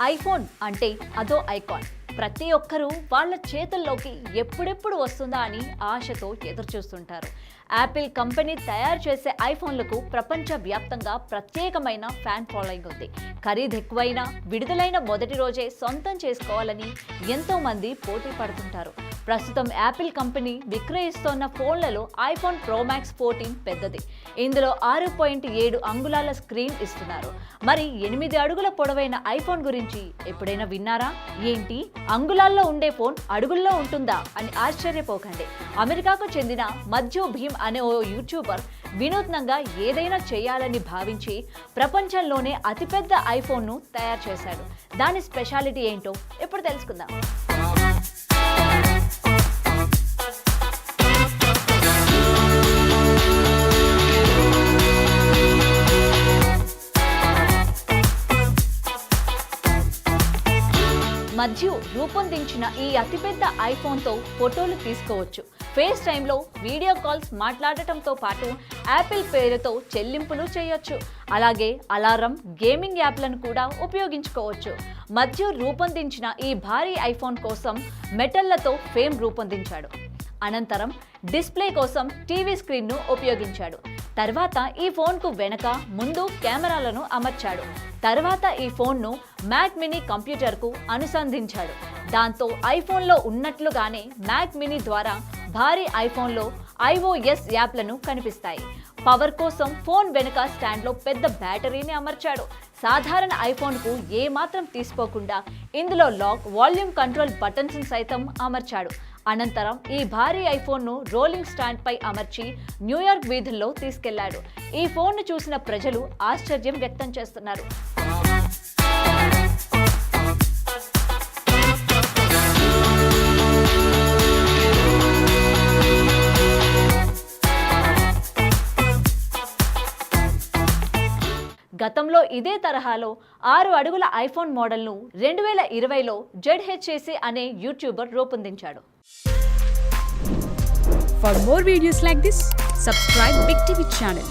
IPhone అంటే అదో icon. ప్రతి ఒక్కరూ వాళ్ళ చేతుల్లోకి ఎప్పుడెప్పుడు వస్తుందా అని ఆశతో ఎదురుచూస్తుంటారు. యాపిల్ కంపెనీ తయారు చేసే ఐఫోన్లకు ప్రపంచవ్యాప్తంగా ప్రత్యేకమైన ఫ్యాన్ ఫాలోయింగ్ ఉంది. ఖరీదు ఎక్కువైనా విడుదలైన మొదటి రోజే సొంతం చేసుకోవాలని ఎంతో మంది పోటీ పడుతుంటారు. ప్రస్తుతం యాపిల్ కంపెనీ విక్రయిస్తోన్న ఫోన్లలో ఐఫోన్ ప్రో మ్యాక్స్ 14 పెద్దది. ఇందులో 6.7 అంగుళాల స్క్రీన్ ఇస్తున్నారు. మరి 8 అడుగుల పొడవైన ఐఫోన్ గురించి ఎప్పుడైనా విన్నారా? ఏంటి, అంగుళాల్లో ఉండే ఫోన్ అడుగుల్లో ఉంటుందా అని ఆశ్చర్యపోకండి. అమెరికాకు చెందిన మధ్యు భీమ్ అనే ఓ యూట్యూబర్ వినూత్నంగా ఏదైనా చేయాలని భావించి ప్రపంచంలోనే అతిపెద్ద ఐఫోన్ను తయారు చేశాడు. దాని స్పెషాలిటీ ఏంటో ఇప్పుడు తెలుసుకుందాం. మధ్యు రూపొందించిన ఈ అతిపెద్ద ఐఫోన్తో ఫోటోలు తీసుకోవచ్చు. ఫేస్ టైంలో వీడియో కాల్స్ మాట్లాడటంతో పాటు యాపిల్ పేరుతో చెల్లింపులు చేయొచ్చు. అలాగే అలారం, గేమింగ్ యాప్లను కూడా ఉపయోగించుకోవచ్చు. మధ్యు రూపొందించిన ఈ భారీ ఐఫోన్ కోసం మెటల్లతో ఫ్రేమ్ రూపొందించాడు. అనంతరం డిస్ప్లే కోసం టీవీ స్క్రీన్ను ఉపయోగించాడు. తర్వాత ఈ ఫోన్కు వెనక, ముందు కెమెరాలను అమర్చాడు. తర్వాత ఈ ఫోన్ను మ్యాక్ మినీ కంప్యూటర్కు అనుసంధించాడు. దాంతో ఐఫోన్లో ఉన్నట్లుగానే మ్యాక్ మినీ ద్వారా భారీ ఐఫోన్లో iOS యాప్లను కనిపిస్తాయి. పవర్ కోసం ఫోన్ వెనుక స్టాండ్లో పెద్ద బ్యాటరీని అమర్చాడు. సాధారణ ఐఫోన్కు ఏమాత్రం తీసుకోకుండా ఇందులో లాక్, వాల్యూమ్ కంట్రోల్ బటన్స్ సైతం అమర్చాడు. అనంతరం ఈ భారీ ఐఫోన్ను రోలింగ్ స్టాండ్ పై అమర్చి న్యూయార్క్ వీధుల్లో తీసుకెళ్లాడు. ఈ ఫోన్ను చూసిన ప్రజలు ఆశ్చర్యం వ్యక్తం చేస్తున్నారు. గతంలో ఇదే తరహాలో 6 అడుగుల ఐఫోన్ మోడల్ను 2020లో ZHC అనే YouTuber రూపొందించాడు. For more videos like this, subscribe Big TV channel.